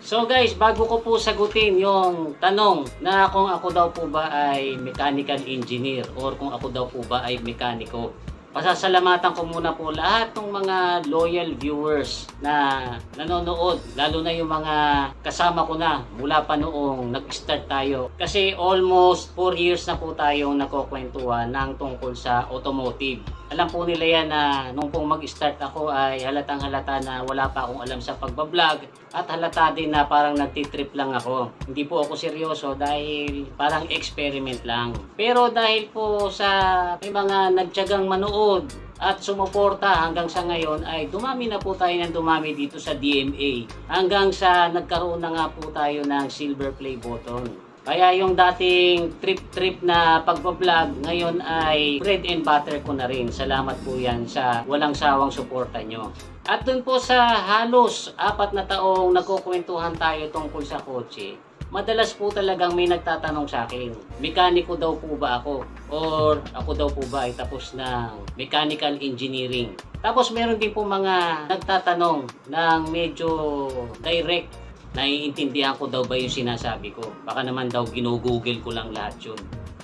So guys, bago ko po sagutin yung tanong na kung ako daw po ba ay mechanical engineer or kung ako daw po ba ay mekaniko, pasasalamatan ko muna po lahat ng mga loyal viewers na nanonood, lalo na yung mga kasama ko na mula pa noong nag-start tayo. Kasi almost 4 years na po tayong nakukwentuhan ng tungkol sa automotive. Alam po nila yan na nung pong mag-start ako ay halatang halata na wala pa akong alam sa pagbablog at halata din na parang nagtitrip lang ako. Hindi po ako seryoso dahil parang experiment lang. Pero dahil po sa may mga nagtiyagang manood at sumuporta hanggang sa ngayon ay dumami na po tayo ng dumami dito sa DMA. Hanggang sa nagkaroon na nga po tayo ng silver play button. Kaya yung dating trip na pagbablog ngayon ay bread and butter ko na rin. Salamat po yan sa walang sawang suporta nyo. At dun po sa halos 4 na taong nagkukwentuhan tayo tungkol sa kotse, madalas po talagang may nagtatanong sa akin, mekaniko daw po ba ako? Or ako daw po ba ay tapos ng mechanical engineering? Tapos meron din po mga nagtatanong ng medyo direct, naiintindihan ko daw ba yung sinasabi ko? Baka naman daw ginugoogle ko lang lahat yun.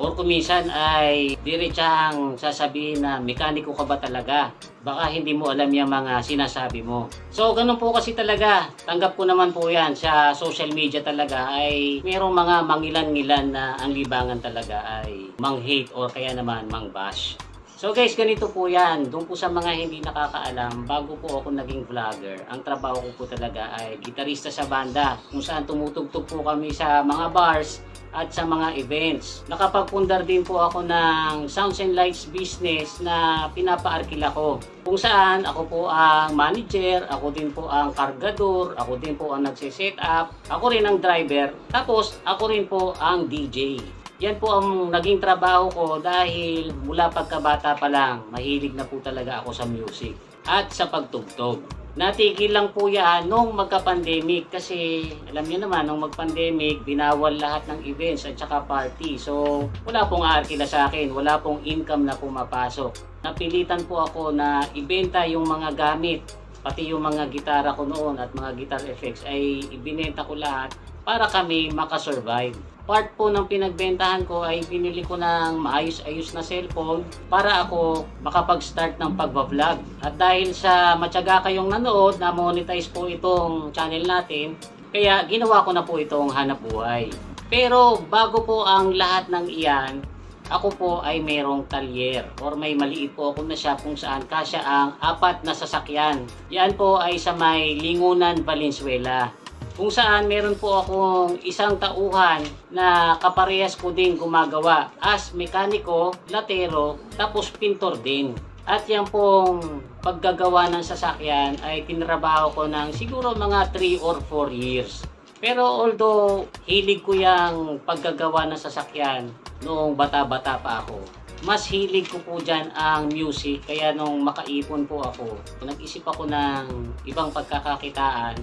Or kuminsan ay diretsahang sasabihin na mekaniko ka ba talaga? Baka hindi mo alam yung mga sinasabi mo. So ganun po kasi talaga. Tanggap ko naman po yan sa social media talaga ay mayroong mga mangilan-ngilan na ang libangan talaga ay mang-hate or kaya naman mang-bash. So guys, ganito po yan. Doon po sa mga hindi nakakaalam, bago po ako naging vlogger, ang trabaho ko po talaga ay gitarista sa banda, kung saan tumutugtog po kami sa mga bars at sa mga events. Nakapagpundar din po ako ng sounds and lights business na pinapaarkila ko. Kung saan ako po ang manager, ako din po ang kargador, ako din po ang nagsiset up, ako rin ang driver, tapos ako rin po ang DJ. Yan po ang naging trabaho ko dahil mula pagkabata pa lang, mahilig na po talaga ako sa music at sa pagtugtog. Natigil lang po yan nung magka-pandemic kasi alam niyo naman, nung mag-pandemic, binawal lahat ng events at saka party. So wala pong aarkila sa akin, wala pong income na pumapasok. Napilitan po ako na ibenta yung mga gamit, pati yung mga gitara ko noon at mga guitar effects ay ibinenta ko lahat para kami makasurvive. Part po ng pinagbentahan ko ay pinili ko ng maayos-ayos na cellphone para ako makapag-start ng pagbablog. At dahil sa matyaga kayong nanood, na-monetize po itong channel natin, kaya ginawa ko na po itong hanap buhay. Pero bago po ang lahat ng iyan, ako po ay mayroong talyer or may maliit po ako na shop kung saan kasya ang 4 na sasakyan. Yan po ay sa may Lingunan, Valenzuela. Kung saan meron po akong isang tauhan na kaparehas ko din gumagawa as mekaniko, latero, tapos pintor din. At yan pong paggagawa ng sasakyan ay tinrabaho ko ng siguro mga 3 or 4 years. Pero although hilig ko yung paggagawa ng sasakyan noong bata-bata pa ako, mas hilig ko po dyan ang music. Kaya nung makaipon po ako, nag-isip ako ng ibang pagkakakitaan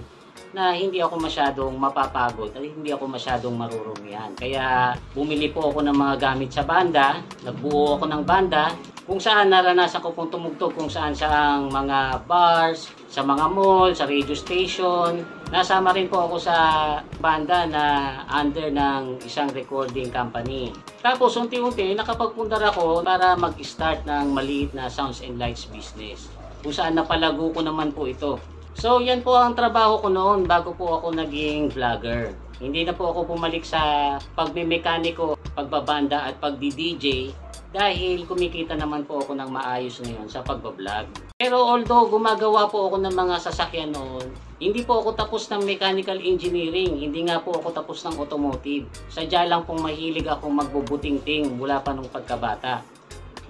na hindi ako masyadong mapapagod at hindi ako masyadong marurumihan. Kaya bumili po ako ng mga gamit sa banda, nagbuo ako ng banda, kung saan naranasan ko pong tumugtog kung saan sa mga bars, sa mga mall, sa radio station. Nasama rin po ako sa banda na under ng isang recording company. Tapos unti-unti nakapagpundar ako para mag-start ng maliit na sounds and lights business, kung saan napalago ko naman po ito. So yan po ang trabaho ko noon bago po ako naging vlogger. Hindi na po ako pumalik sa pagmemekaniko, pagbabanda at pagdi-DJ dahil kumikita naman po ako ng maayos ngayon sa pagbablog. Pero although gumagawa po ako ng mga sasakyan noon, hindi po ako tapos ng mechanical engineering, hindi nga po ako tapos ng automotive. Sadya lang pong mahilig akong magbubuting-ting mula pa nung pagkabata.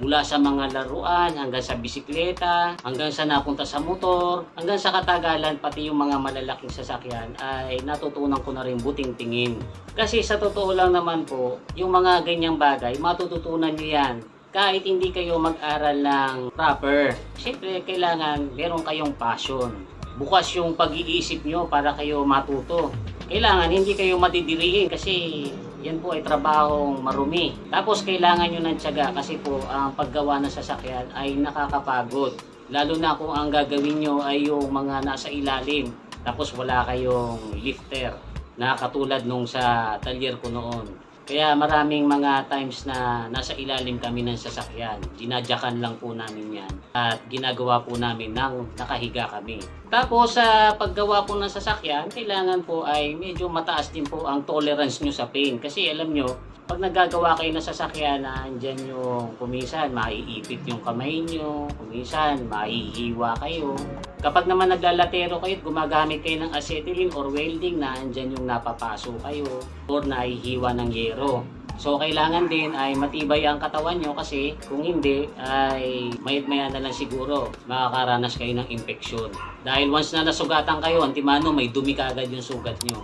Mula sa mga laruan, hanggang sa bisikleta, hanggang sa napunta sa motor, hanggang sa katagalan, pati yung mga malalaking sasakyan ay natutunan ko na rin buting-tingin. Kasi sa totoo lang naman po, yung mga ganyang bagay, matututunan nyo yan kahit hindi kayo mag-aral ng proper. Siyempre, kailangan meron kayong passion. Bukas yung pag-iisip nyo para kayo matuto. Kailangan hindi kayo matidirihin kasi yan po ay trabahong marumi. Tapos kailangan nyo ng tiyaga kasi po ang paggawa ng sasakyan ay nakakapagod. Lalo na kung ang gagawin nyo ay yung mga nasa ilalim. Tapos wala kayong lifter na katulad nung sa talyer ko noon. Kaya maraming mga times na nasa ilalim kami ng sasakyan. Ginadyakan lang po namin yan. At ginagawa po namin nang nakahiga kami. Tapos sa paggawa po ng sasakyan, kailangan po ay medyo mataas din po ang tolerance nyo sa pain. Kasi alam nyo, pag nagagawa kayo ng sasakyan, andyan yung kuminsan maiipit yung kamay nyo, kuminsan maihiwa kayo. Kapag naman naglalatero kayo at gumagamit kayo ng acetylene or welding, na andyan yung napapaso kayo or naihiwa ng yero. So kailangan din ay matibay ang katawan nyo, kasi kung hindi ay mayat-maya na lang siguro makakaranas kayo ng infeksyon. Dahil once na nasugatan kayo, antimano may dumi kaagad yung sugat nyo.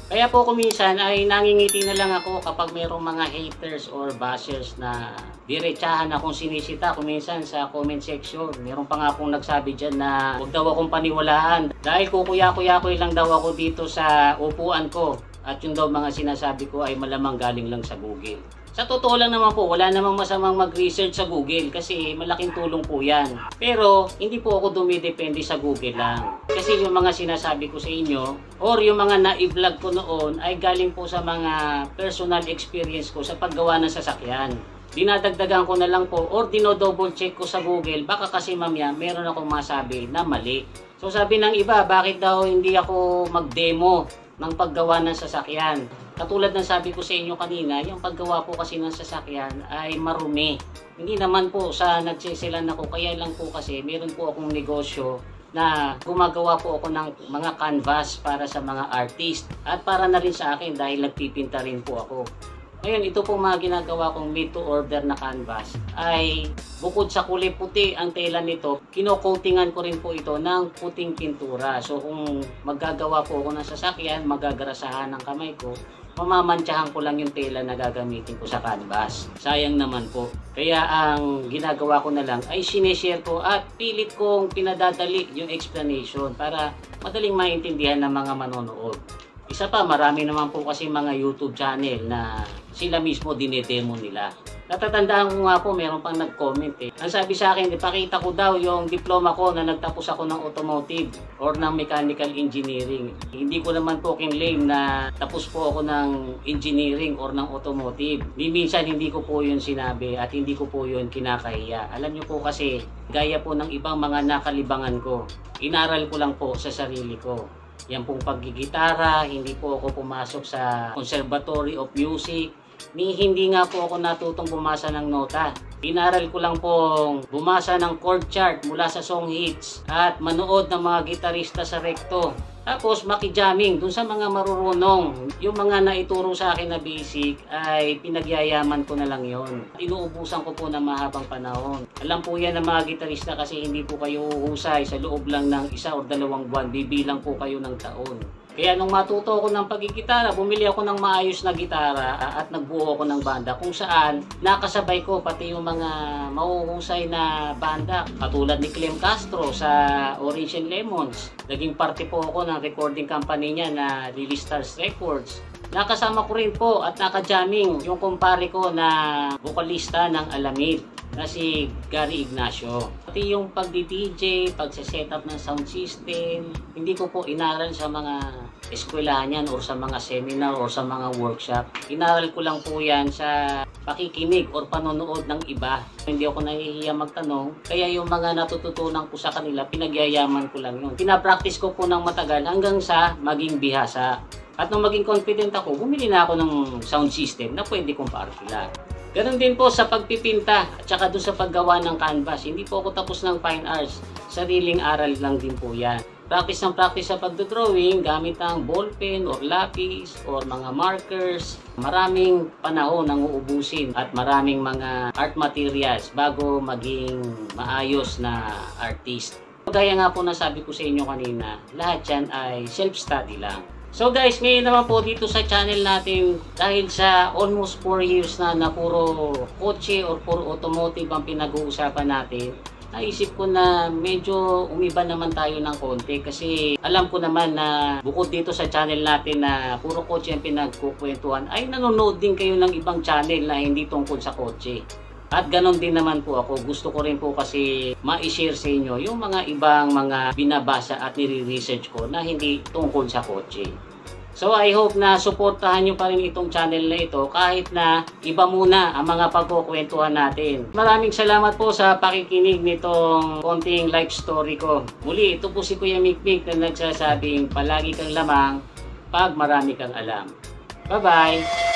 Kaya po kuminsan ay nangingiti na lang ako kapag mayroong mga haters or bashers na diretsahan akong sinisita kuminsan sa comment section. Meron pa nga akong nagsabi dyan na huwag daw akong paniwalaan dahil kukuya-kuya-kuy lang daw ako dito sa upuan ko. At yun daw mga sinasabi ko ay malamang galing lang sa Google. Sa totoo lang naman po, wala namang masamang mag-research sa Google kasi malaking tulong po yan. Pero hindi po ako dumidepende sa Google lang. Kasi yung mga sinasabi ko sa inyo or yung mga na-vlog ko noon ay galing po sa mga personal experience ko sa paggawa ng sasakyan. Dinadagdagan ko na lang po or dino-double check ko sa Google, baka kasi mamaya meron akong masabi na mali. So sabi ng iba, bakit daw hindi ako mag-demo ng paggawa ng sasakyan? Katulad ng sabi ko sa inyo kanina, yung paggawa po kasi ng sasakyan ay marumi. Hindi naman po sa nagsisilan ako, kaya lang po kasi meron po akong negosyo na gumagawa po ako ng mga canvas para sa mga artist at para na rin sa akin dahil nagpipinta rin po ako. Ngayon, ito po mga ginagawa kong made to order na canvas ay bukod sa kulay puti ang tela nito, kino-coatingan ko rin po ito ng puting pintura. So kung maggagawa po ako ng sasakyan, magagarasahan ng kamay ko, mamamantsahan ko lang yung tela na gagamitin ko sa canvas. Sayang naman po. Kaya ang ginagawa ko na lang ay sineshare ko at pilit kong pinadadali yung explanation para madaling maintindihan ng mga manonood. Isa pa, marami naman po kasi mga YouTube channel na sila mismo dinedemo nila. Natatandaan ko nga po, meron pang nag-comment Ang sabi sa akin, ipakita ko daw yung diploma ko na nagtapos ako ng automotive or ng mechanical engineering. Hindi ko naman po kinlaim na tapos po ako ng engineering or ng automotive. Minsan hindi ko po yun sinabi at hindi ko po yun kinakahiya. Alam nyo po kasi, gaya po ng ibang mga nakalibangan ko, inaral ko lang po sa sarili ko. Yan pong paggigitara, hindi po ako pumasok sa Conservatory of Music. Hindi nga po ako natutong bumasa ng nota. Inaral ko lang pong bumasa ng chord chart mula sa song hits at manood ng mga gitarista sa recto. Tapos makijamming dun sa mga marurunong. Yung mga naituro sa akin na basic ay pinagyayaman ko na lang yon. Inuubusan ko po ng mahabang panahon. Alam po yan ng mga gitarista kasi hindi po kayo uhusay sa loob lang ng 1 o 2 buwan. Bibilang po kayo ng taon. Kaya nung matuto ako ng pagigitara, bumili ako ng maayos na gitara at nagbuo ako ng banda kung saan nakasabay ko pati yung mga mahuhusay na banda katulad ni Clem Castro sa Orange and Lemons. Naging parte po ako ng recording company niya na Lily Stars Records. Nakasama ko rin po at nakajamming yung kumpare ko na vokalista ng Alamid na si Gary Ignacio. Pati yung pagdi-DJ, pagse-setup ng sound system, hindi ko po inaral sa mga eskwelahan yan or sa mga seminar or sa mga workshop. Inaral ko lang po yan sa pakikinig or panonood ng iba. Hindi ako nahihiya magtanong, kaya yung mga natututunan ko sa kanila, pinagyayaman ko lang yun. Pinapractice ko po ng matagal hanggang sa maging bihasa. At nung maging confident ako, bumili na ako ng sound system na pwede kong paarkila. Ganon din po sa pagpipinta at saka doon sa paggawa ng canvas. Hindi po ako tapos ng fine arts. Sariling aral lang din po yan. Practice ng practice sa pagdodrawing gamit ang ballpen or lapis or mga markers. Maraming panahon ang uubusin at maraming mga art materials bago maging maayos na artist. Gaya nga po na sabi ko sa inyo kanina, lahat yan ay self-study lang. So guys, ngayon naman po dito sa channel natin, dahil sa almost 4 years na puro kotse or puro automotive ang pinag-uusapan natin, naisip ko na medyo umiba naman tayo ng konti kasi alam ko naman na bukod dito sa channel natin na puro kotse ang pinagkukwentuhan, ay nanonood din kayo ng ibang channel na hindi tungkol sa kotse. At ganon din naman po ako. Gusto ko rin po kasi ma-share sa inyo yung mga ibang mga binabasa at nire-research ko na hindi tungkol sa kotse. So I hope na suportahan nyo pa rin itong channel na ito kahit na iba muna ang mga pagkukwentuhan natin. Maraming salamat po sa pakikinig nitong konting life story ko. Muli, ito po si Kuya Mikmik na nagsasabing palagi kang lamang pag marami kang alam. Bye-bye!